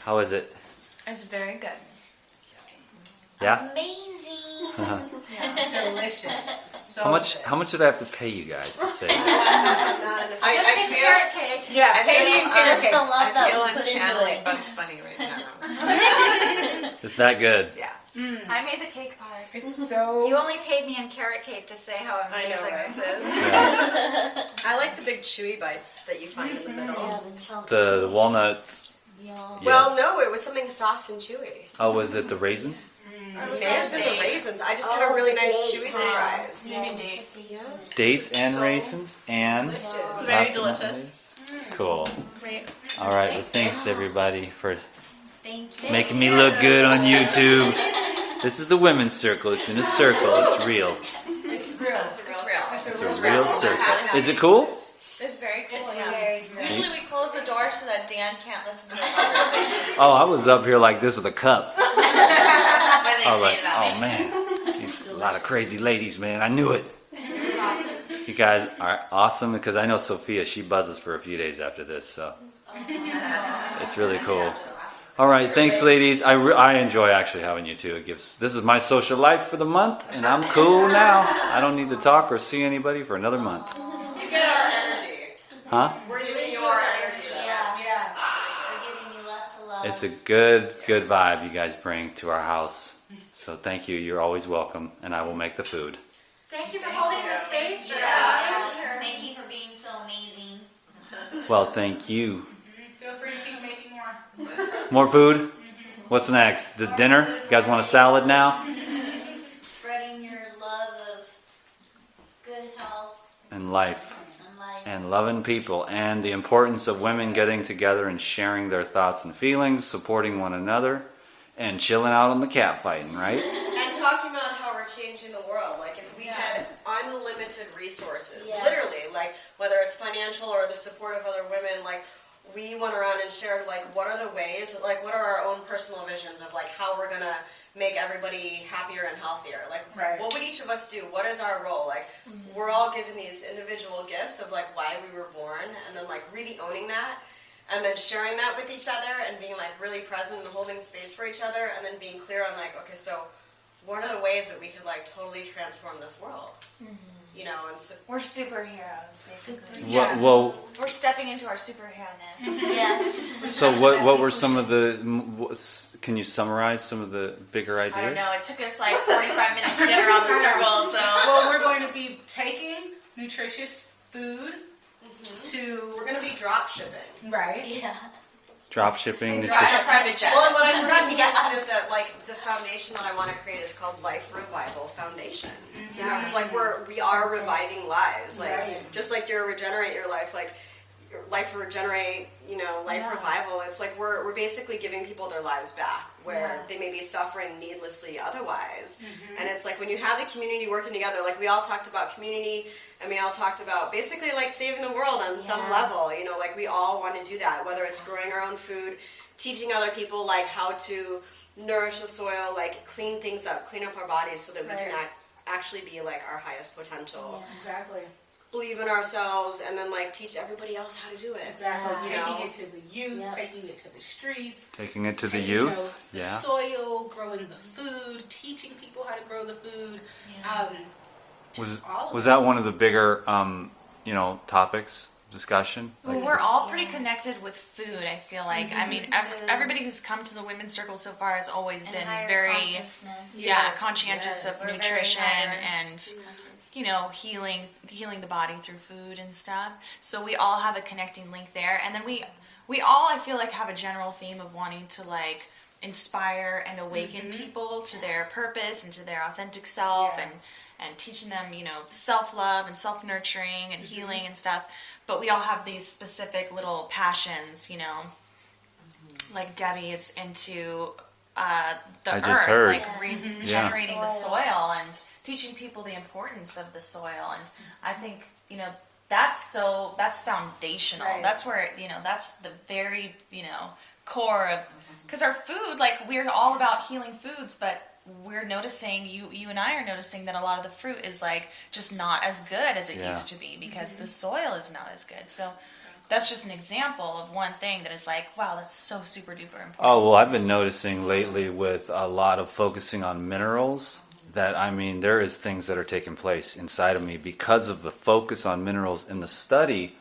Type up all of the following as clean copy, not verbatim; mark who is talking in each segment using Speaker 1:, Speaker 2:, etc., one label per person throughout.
Speaker 1: How is it?
Speaker 2: It's very good.
Speaker 1: Yeah?
Speaker 3: Amazing.
Speaker 4: It's delicious. It's so
Speaker 1: How much did I have to pay you guys to say that?
Speaker 3: Just a carrot cake.
Speaker 4: Yeah,
Speaker 3: Just the love
Speaker 5: I
Speaker 3: that
Speaker 5: feel
Speaker 3: we
Speaker 5: I'm
Speaker 3: put into
Speaker 5: channeling
Speaker 3: it.
Speaker 5: Bugs Bunny right now.
Speaker 1: It's that good.
Speaker 5: Yeah.
Speaker 2: I made the cake pie.
Speaker 4: It's so.
Speaker 3: You only paid me in carrot cake to say how amazing
Speaker 5: right?
Speaker 3: this is.
Speaker 1: Yeah.
Speaker 5: I like the big chewy bites that you find in the middle.
Speaker 3: Yeah, the chunky.
Speaker 1: The walnuts.
Speaker 3: Yum.
Speaker 5: Well, no, it was something soft and chewy.
Speaker 1: Oh, was it the raisin?
Speaker 5: It may have been the raisins. I just had a really nice chewy surprise.
Speaker 2: Maybe dates.
Speaker 5: Yeah.
Speaker 1: Dates and raisins and
Speaker 5: Very
Speaker 1: pasta
Speaker 5: delicious.
Speaker 1: mayonnaise. Cool.
Speaker 5: Great.
Speaker 1: All right. Well, thanks everybody for
Speaker 3: Thank you.
Speaker 1: making me look good on YouTube. This is the women's circle. It's in a circle. It's real.
Speaker 4: It's real.
Speaker 2: It's real.
Speaker 1: It's a real circle. Is it cool?
Speaker 2: It's very cool.
Speaker 3: It's
Speaker 2: Yeah.
Speaker 3: very good.
Speaker 2: Usually we close the door so that Dan can't listen to the conversation.
Speaker 1: Oh, I was up here like this with a cup.
Speaker 2: What do they
Speaker 1: I was
Speaker 2: say
Speaker 1: like,
Speaker 2: about
Speaker 1: oh
Speaker 2: me?
Speaker 1: man, a lot of crazy ladies, man. I knew it.
Speaker 2: It was awesome.
Speaker 1: You guys are awesome because I know Sophia. She buzzes for a few days after this, so it's really cool. All right, thanks, ladies. I enjoy actually having you too. This is my social life for the month, and I'm cool now. I don't need to talk or see anybody for another month.
Speaker 5: You get our energy.
Speaker 1: Huh?
Speaker 5: We're giving you our energy, though.
Speaker 3: Yeah.
Speaker 4: Yeah.
Speaker 3: We're giving you lots of love.
Speaker 1: It's a good vibe you guys bring to our house. So thank you. You're always welcome, and I will make the food.
Speaker 4: Thank you for holding the space for us.
Speaker 3: Thank you for being so amazing.
Speaker 1: Well, thank you.
Speaker 4: Feel free to keep making more.
Speaker 1: More food? What's next? The dinner? You guys want a salad now?
Speaker 3: Spreading your love of good health
Speaker 1: And life.
Speaker 3: and life.
Speaker 1: And loving people. And the importance of women getting together and sharing their thoughts and feelings, supporting one another, and chilling out on the cat fighting, right?
Speaker 5: And talking about how we're changing the world. Like, if we had unlimited resources,
Speaker 3: Yeah.
Speaker 5: literally, like, whether it's financial or the support of other women, like, we went around and shared, like, what are the ways, like, what are our own personal visions of, like, how we're going to make everybody happier and healthier? Like,
Speaker 4: Right.
Speaker 5: what would each of us do? What is our role? Like, we're all given these individual gifts of, like, why we were born, and then, like, really owning that, and then sharing that with each other, and being, like, really present and holding space for each other, and then being clear on, like, okay, so what are the ways that we could, like, totally transform this world? You know, and so...
Speaker 2: We're superheroes, basically.
Speaker 1: Well,
Speaker 2: We're stepping into our superhero-ness.
Speaker 3: Yes.
Speaker 1: so what were some of the, can you summarize some of the bigger
Speaker 2: I don't
Speaker 1: ideas?
Speaker 2: know. It took us like 45 minutes to get around the circle, so...
Speaker 4: Well, we're going to be taking nutritious food to.
Speaker 5: We're going to be drop shipping.
Speaker 4: Right.
Speaker 3: Yeah.
Speaker 1: Drop shipping,
Speaker 2: Drive
Speaker 1: nutrition.
Speaker 2: a private jet.
Speaker 5: Well, and what I forgot to mention is that, like, the foundation that I want to create is called Life Revival Foundation. You know, because, like, we are reviving lives. Like,
Speaker 4: Right.
Speaker 5: just like your Regenerate Your Life, like, your Life Regenerate, you know, Life Revival, it's like we're basically giving people their lives back where they may be suffering needlessly otherwise. And it's like when you have the community working together, like we all talked about community, and we all talked about basically like saving the world on some level, you know, like we all want to do that, whether it's growing our own food, teaching other people like how to nourish the soil, like clean things up, clean up our bodies so that we can actually be like our highest potential.
Speaker 4: Exactly.
Speaker 5: Believe in ourselves, and then like teach everybody else how to do it.
Speaker 4: Exactly.
Speaker 5: You
Speaker 4: Taking
Speaker 5: know?
Speaker 4: it to the youth,
Speaker 3: Yeah.
Speaker 4: taking it to the streets.
Speaker 1: Taking it to the
Speaker 4: taking, you know,
Speaker 1: youth.
Speaker 4: the
Speaker 1: Yeah.
Speaker 4: soil, growing the food, teaching people how to grow the food.
Speaker 1: Was
Speaker 4: all of
Speaker 1: was that one of the bigger, topics, discussion?
Speaker 2: Well, we're all pretty connected with food, I feel like. I mean, everybody who's come to the Women's Circle so far has always
Speaker 3: And
Speaker 2: been
Speaker 3: higher
Speaker 2: very,
Speaker 3: consciousness.
Speaker 2: conscientious of
Speaker 3: We're very
Speaker 2: nutrition
Speaker 3: higher.
Speaker 2: and, healing the body through food and stuff. So we all have a connecting link there. And then we all, I feel like, have a general theme of wanting to, like, inspire and awaken people to their purpose and to their authentic self and teaching them, self-love and self-nurturing and healing and stuff. But we all have these specific little passions, like Debbie is into the
Speaker 1: I
Speaker 2: earth,
Speaker 1: just heard.
Speaker 2: like regenerating the soil and teaching people the importance of the soil. And I think, that's foundational.
Speaker 4: Right.
Speaker 2: That's where, that's the very, core of, because our food, like, we're all about healing foods, but we're noticing, you and I are noticing that a lot of the fruit is like just not as good as it used to be because the soil is not as good. So that's just an example of one thing that is like, wow, that's so super duper important.
Speaker 1: Oh, well, I've been noticing lately with a lot of focusing on minerals that, I mean, there is things that are taking place inside of me because of the focus on minerals and the study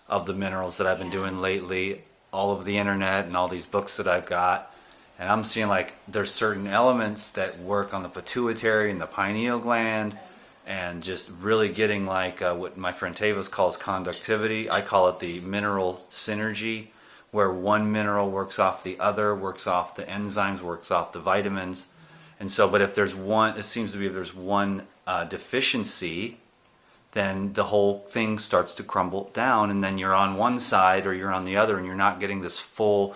Speaker 1: of the minerals that I've been doing lately, all of the internet and all these books that I've got. And I'm seeing like there's certain elements that work on the pituitary and the pineal gland, and just really getting like what my friend Tavis calls conductivity. I call it the mineral synergy, where one mineral works off the other, works off the enzymes, works off the vitamins. And so, but if there's one, it seems to be if there's one deficiency, then the whole thing starts to crumble down, and then you're on one side or you're on the other, and you're not getting this full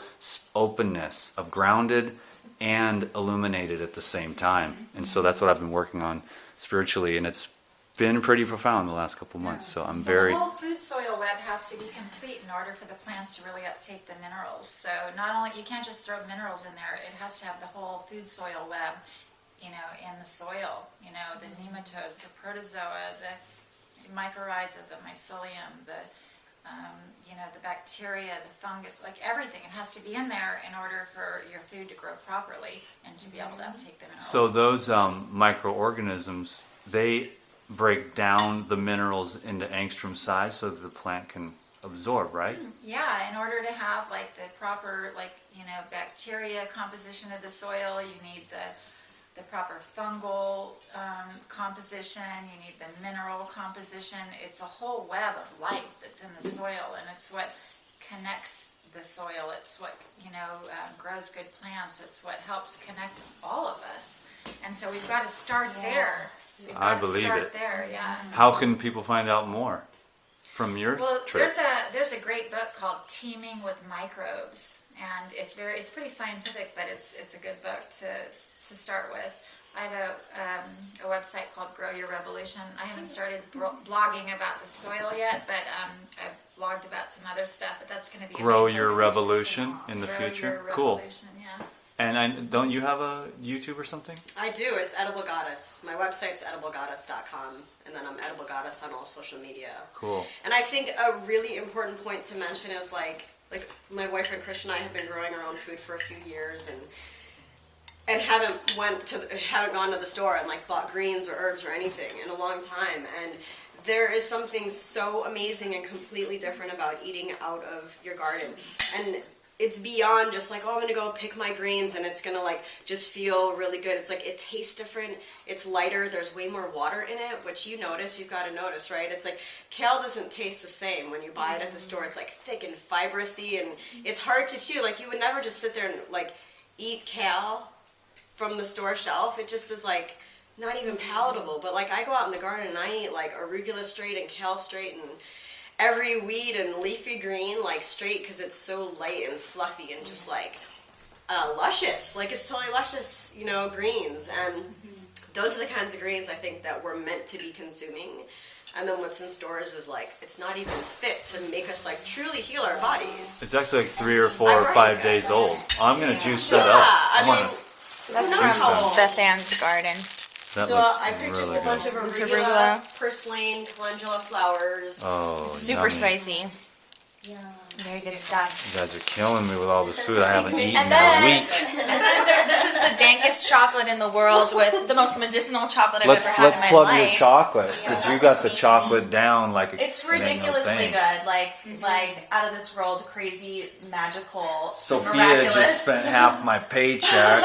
Speaker 1: openness of grounded and illuminated at the same time. And so that's what I've been working on spiritually, and it's been pretty profound the last couple months. So I'm very...
Speaker 6: The whole food soil web has to be complete in order for the plants to really uptake the minerals. So not only, you can't just throw minerals in there, it has to have the whole food soil web, in the soil, the nematodes, the protozoa, the mycorrhiza, the mycelium, the bacteria, the fungus, like everything. It has to be in there in order for your food to grow properly and to be able to uptake the minerals.
Speaker 1: So those microorganisms, they break down the minerals into angstrom size so that the plant can absorb, right?
Speaker 6: Yeah, in order to have like the proper bacteria composition of the soil, you need the proper fungal composition, you need the mineral composition. It's a whole web of life that's in the soil, and it's what connects the soil. It's what grows good plants. It's what helps connect all of us. And so we've got to start there. We've got
Speaker 1: I believe
Speaker 6: to start
Speaker 1: it.
Speaker 6: there. Yeah.
Speaker 1: How can people find out more from your trip?
Speaker 6: There's a great book called Teeming with Microbes, and it's pretty scientific, but it's a good book to start with. I have a website called Grow Your Revolution. I haven't started blogging about the soil yet, but I've blogged about some other stuff. But that's going to be
Speaker 1: Grow Your Revolution in the
Speaker 6: Grow
Speaker 1: future.
Speaker 6: Your
Speaker 1: Cool.
Speaker 6: Revolution, yeah.
Speaker 1: And don't you have a YouTube or something?
Speaker 5: I do. It's Edible Goddess. My website's ediblegoddess.com, and then I'm Edible Goddess on all social media.
Speaker 1: Cool.
Speaker 5: And I think a really important point to mention is like my boyfriend Christian and I have been growing our own food for a few years, and haven't gone to the store and like bought greens or herbs or anything in a long time. And there is something so amazing and completely different about eating out of your garden. And it's beyond just like, oh, I'm going to go pick my greens and it's going to like just feel really good. It's like it tastes different. It's lighter. There's way more water in it, which you've got to notice, right? It's like kale doesn't taste the same when you buy it at the store. It's like thick and fibrousy and it's hard to chew. Like you would never just sit there and like eat kale from the store shelf. It just is like not even palatable. But like I go out in the garden and I eat like arugula straight and kale straight and every weed and leafy green like straight because it's so light and fluffy and just like luscious. Like it's totally luscious, greens. And those are the kinds of greens I think that we're meant to be consuming. And then what's in stores is like, it's not even fit to make us like truly heal our bodies.
Speaker 1: It's actually like 3 or 4 or 5 days old. I'm going to juice that up.
Speaker 2: That's from Beth Ann's garden.
Speaker 1: That
Speaker 5: So
Speaker 1: looks
Speaker 5: I picked
Speaker 1: really
Speaker 5: just a bunch
Speaker 1: good.
Speaker 5: of
Speaker 2: It's
Speaker 5: arugula, purslane, calendula flowers.
Speaker 1: Oh,
Speaker 2: Super
Speaker 1: yummy.
Speaker 2: spicy. Very good stuff.
Speaker 1: You guys are killing me with all this food I haven't eaten in
Speaker 2: And
Speaker 1: a
Speaker 2: then,
Speaker 1: week.
Speaker 2: and then this is the dankest chocolate in the world with the most medicinal chocolate I've
Speaker 1: Let's
Speaker 2: ever had in my
Speaker 1: plug your
Speaker 2: life.
Speaker 1: chocolate because you got the chocolate down like
Speaker 2: It's
Speaker 1: it ain't no
Speaker 2: ridiculously
Speaker 1: thing.
Speaker 2: good, like out of this world, crazy, magical,
Speaker 1: Sophia
Speaker 2: miraculous.
Speaker 1: just spent half my paycheck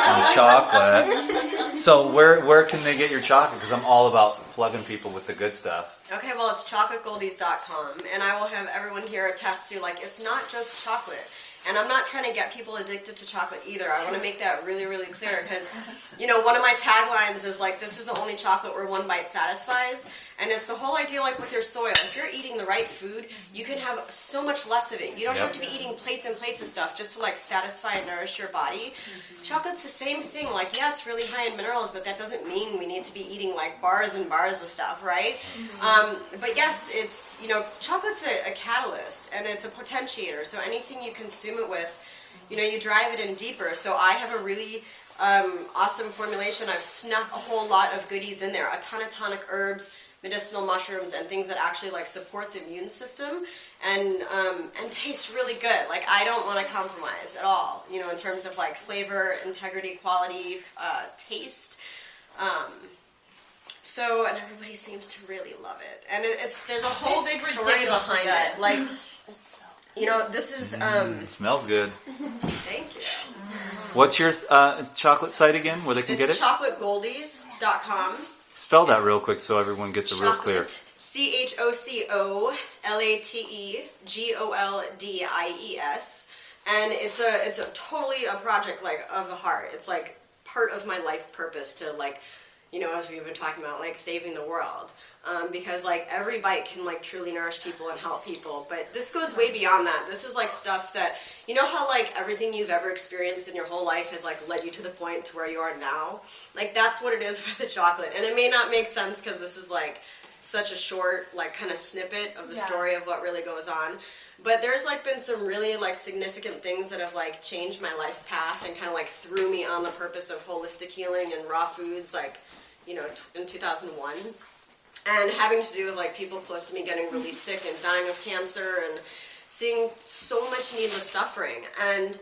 Speaker 1: on chocolate. So where can they get your chocolate? Because I'm all about plugging people with the good stuff.
Speaker 5: Okay, well, it's chocolategoldies.com, and I will have everyone here attest to, like, it's not just chocolate. And I'm not trying to get people addicted to chocolate either. I want to make that really, really clear because, one of my taglines is, like, this is the only chocolate where one bite satisfies. And it's the whole idea, like, with your soil. If you're eating the right food, you can have so much less of it. You don't have to be eating plates and plates of stuff just to, like, satisfy and nourish your body. Chocolate's the same thing. Like, yeah, it's really high in minerals, but that doesn't mean we need to be eating, like, bars and bars of stuff, right? But yes, it's, chocolate's a catalyst, and it's a potentiator. So anything you consume it with, you drive it in deeper. So I have a really awesome formulation. I've snuck a whole lot of goodies in there, a ton of tonic herbs, medicinal mushrooms and things that actually like support the immune system and taste really good. Like I don't want to compromise at all, you know, in terms of like flavor, integrity, quality, taste. So, and everybody seems to really love it. And there's a whole big story
Speaker 2: ridiculously
Speaker 5: behind it.
Speaker 2: good.
Speaker 5: Like, you know, this is,
Speaker 1: It smells good.
Speaker 5: thank you.
Speaker 1: What's your chocolate site again, where they can get
Speaker 5: It's
Speaker 1: it?
Speaker 5: chocolategoldies.com.
Speaker 1: Spell that real quick so everyone gets it real clear. CHOCOLATEGOLDIES. And it's a totally a project like of the heart. It's like part of my life purpose to like, you know, as we've been talking about, like saving the world. Because like every bite can like truly nourish people and help people. But this goes way beyond that. This is like stuff that, you know how like everything you've ever experienced in your whole life has like led you to the point to where you are now? Like that's what it is with the chocolate. And it may not make sense because this is like such a short like kind of snippet of the story of what really goes on. But there's like been some really like significant things that have like changed my life path and kind of like threw me on the purpose of holistic healing and raw foods like, you know, in 2001. And having to do with like people close to me getting really sick and dying of cancer and seeing so much needless suffering. And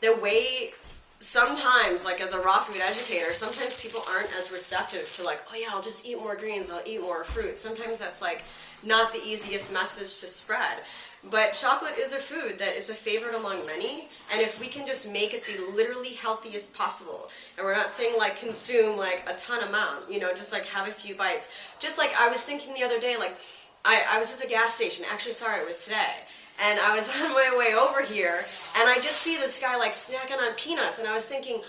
Speaker 1: the way sometimes, like as a raw food educator, sometimes people aren't as receptive to like, oh yeah, I'll just eat more greens, I'll eat more fruit. Sometimes that's like not the easiest message to spread. But chocolate is a food that it's a favorite among many, and if we can just make it the literally healthiest possible, and we're not saying like consume like a ton amount, you know, just like have a few bites. Just like I was thinking the other day, like I was at the gas station, actually sorry, it was today, and I was on my way over here, and I just see this guy like snacking on peanuts, and I was thinking,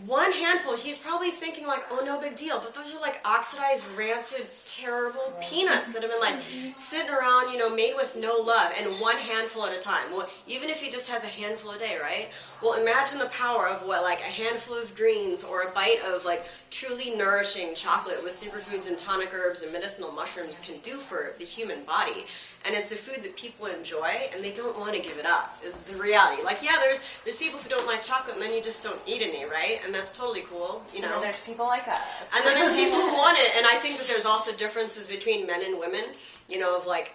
Speaker 1: one handful, he's probably thinking like, oh, no big deal, but those are like oxidized, rancid, terrible peanuts that have been like sitting around, you know, made with no love, and one handful at a time. Well, even if he just has a handful a day, right? Well, imagine the power of what like a handful of greens or a bite of like truly nourishing chocolate with superfoods and tonic herbs and medicinal mushrooms can do for the human body. And it's a food that people enjoy, and they don't want to give it up, is the reality. Like, yeah, there's people who don't like chocolate, and then you just don't eat any, right? And that's totally cool, you know?
Speaker 2: And there's people like us.
Speaker 5: And then there's people who want it, and I think that there's also differences between men and women, you know, of like,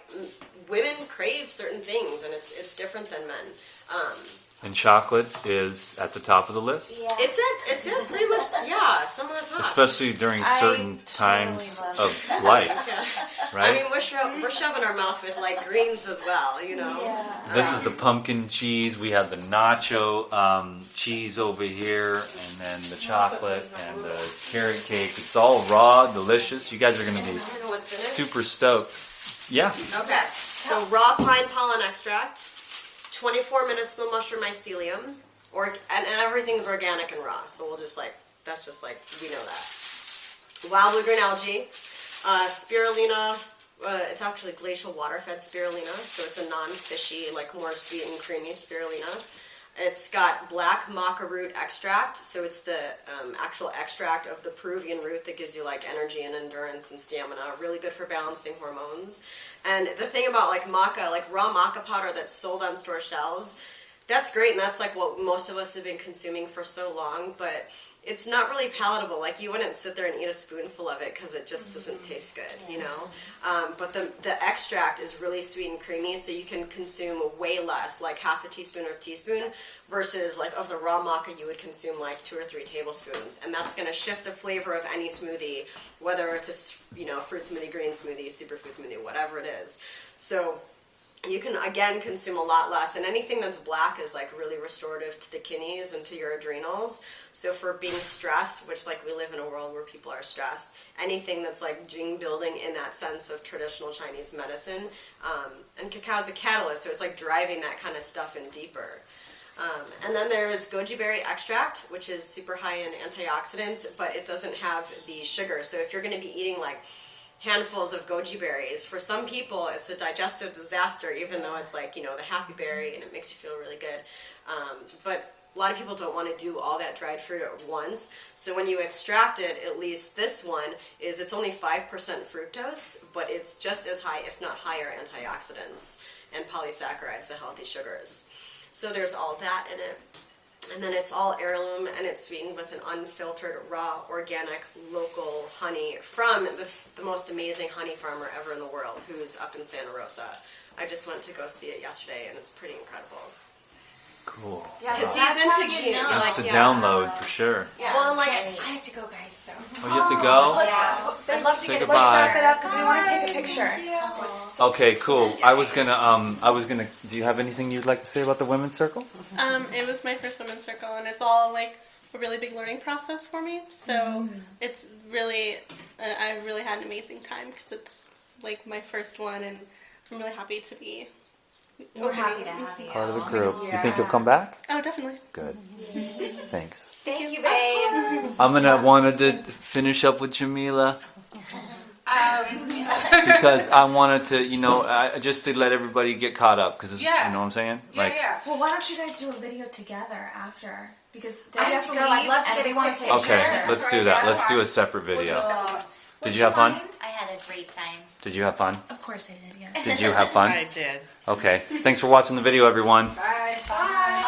Speaker 5: women crave certain things, and it's different than men.
Speaker 1: And chocolate is at the top of the list,
Speaker 3: Yeah.
Speaker 5: It's at pretty much, yeah, some of the top.
Speaker 1: especially during certain times of life,
Speaker 5: Yeah.
Speaker 1: right?
Speaker 5: I mean, we're shoving our mouth with like greens as well, you know?
Speaker 3: Yeah.
Speaker 1: This is the pumpkin cheese. We have the nacho cheese over here, and then the chocolate and the carrot cake. It's all raw, delicious. You guys are going to be
Speaker 5: I don't know what's in it.
Speaker 1: super stoked. Yeah.
Speaker 5: Okay, so raw pine pollen extract, 24 medicinal mushroom mycelium, and everything's organic and raw. So we'll just like, that's just like, we know that. Wild blue green algae, spirulina, it's actually glacial water-fed spirulina, so it's a non-fishy, like more sweet and creamy spirulina. It's got black maca root extract, so it's the actual extract of the Peruvian root that gives you like energy and endurance and stamina. Really good for balancing hormones. And the thing about like maca, like raw maca powder that's sold on store shelves, that's great, and that's like what most of us have been consuming for so long, but it's not really palatable. Like you wouldn't sit there and eat a spoonful of it because it just doesn't taste good, you know? But the extract is really sweet and creamy, so you can consume way less, like half a teaspoon or a teaspoon, versus like of the raw maca you would consume like 2 or 3 tablespoons. And that's going to shift the flavor of any smoothie, whether it's a, you know, fruit smoothie, green smoothie, superfood smoothie, whatever it is. So you can, again, consume a lot less. And anything that's black is, like, really restorative to the kidneys and to your adrenals. So for being stressed, which, like, we live in a world where people are stressed, anything that's, like, jing building in that sense of traditional Chinese medicine. And cacao is a catalyst, so it's, like, driving that kind of stuff in deeper. And then there's goji berry extract, which is super high in antioxidants, but it doesn't have the sugar. So if you're going to be eating, like, handfuls of goji berries, for some people it's a digestive disaster, even though it's like, you know, the happy berry and it makes you feel really good. But a lot of people don't want to do all that dried fruit at once. So when you extract it, at least this one is, it's only 5% fructose, but it's just as high, if not higher, antioxidants and polysaccharides, the healthy sugars. So there's all that in it. And then it's all heirloom, and it's sweetened with an unfiltered, raw, organic, local honey from the most amazing honey farmer ever in the world, who's up in Santa Rosa. I just went to go see it yesterday, and it's pretty incredible.
Speaker 1: Cool.
Speaker 2: Yeah,
Speaker 5: Because
Speaker 2: so
Speaker 5: he's
Speaker 2: that's how
Speaker 5: into
Speaker 2: you
Speaker 5: June.
Speaker 2: know.
Speaker 1: That's
Speaker 5: Like,
Speaker 1: the
Speaker 5: yeah.
Speaker 1: download for sure.
Speaker 5: Well, and like,
Speaker 6: I have to go, guys. So.
Speaker 1: Oh, you have to go?
Speaker 6: I'd love to
Speaker 1: Say
Speaker 6: get a
Speaker 1: goodbye.
Speaker 2: Let's
Speaker 6: picture.
Speaker 2: wrap it up because we want to take a picture.
Speaker 1: Okay, cool. I was gonna. Do you have anything you'd like to say about the women's circle?
Speaker 7: It was my first women's circle, and it's all like a really big learning process for me. So it's really, I really had an amazing time because it's like my first one, and I'm really happy to be.
Speaker 2: We're happy to have you.
Speaker 1: Part of the group. You think you'll come back?
Speaker 7: Oh, definitely.
Speaker 1: Good. Thanks.
Speaker 2: Thank you, babe.
Speaker 1: I'm gonna wanted to finish up with Jamila because I wanted to, just to let everybody get caught up because
Speaker 4: Yeah.
Speaker 1: you know what I'm saying?
Speaker 4: Yeah.
Speaker 2: Well, why don't you guys do a video together after? Because
Speaker 6: I have to go. I'd love to
Speaker 2: and
Speaker 6: get
Speaker 2: we
Speaker 6: a
Speaker 2: want
Speaker 6: quick
Speaker 2: to take a
Speaker 6: picture.
Speaker 1: Okay,
Speaker 2: picture.
Speaker 1: let's do that. Let's do a separate video. Did you have fun?
Speaker 3: I had a great time.
Speaker 1: Did you have fun?
Speaker 2: Of course I did, yes.
Speaker 1: Did you have fun?
Speaker 8: I did.
Speaker 1: Okay. Thanks for watching the video, everyone.
Speaker 6: Bye. Bye.